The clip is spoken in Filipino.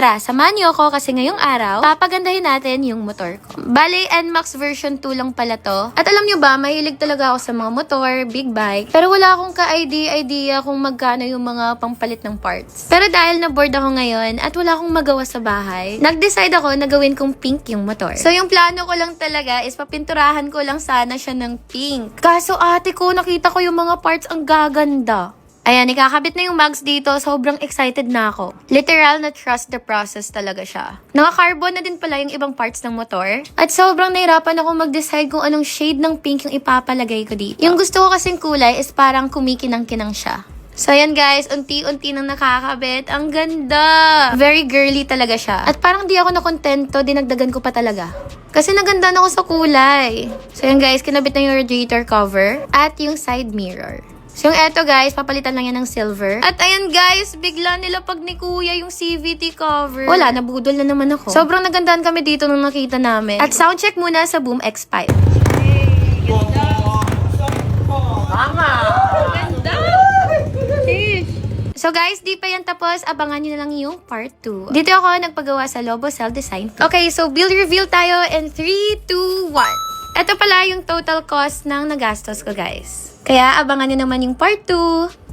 Tara, samahan niyo ako kasi ngayong araw, papagandahin natin yung motor ko. Bale, NMAX version 2 lang pala to. At alam niyo ba, mahilig talaga ako sa mga motor, big bike. Pero wala akong ka-idea kung magkano yung mga pampalit ng parts. Pero dahil na-bored ako ngayon at wala akong magawa sa bahay, nag-decide ako na gawin kong pink yung motor. So yung plano ko lang talaga is papinturahan ko lang sana siya ng pink. Kaso ate ko, nakita ko yung mga parts ang gaganda. Ayan, ikakabit na yung mags dito. Sobrang excited na ako. Literal na trust the process talaga siya. Naka-carbon na din pala yung ibang parts ng motor. At sobrang nahirapan ako mag-decide kung anong shade ng pink yung ipapalagay ko dito. Yung gusto ko kasing kulay is parang kumikinang-kinang siya. So ayan guys, unti-unti nang nakakabit. Ang ganda! Very girly talaga siya. At parang di ako nakontento, dinagdagan ko pa talaga. Kasi naganda na ako sa kulay. So ayan guys, kinabit na yung radiator cover at yung side mirror. So yung eto guys, papalitan lang yan ng silver. At ayan guys, bigla nila pag ni kuya yung CVT cover. Wala, nabudol na naman ako. Sobrang nagandaan kami dito nung nakita namin. At soundcheck muna sa Boom X5. So guys, di pa yan tapos. Abangan nyo na lang yung part 2. Dito ako nagpagawa sa Lobo Cell Design. Okay, so build reveal tayo in 3, 2, 1. Ito pala yung total cost ng nagastos ko guys. Kaya abangan nyo naman yung part 2.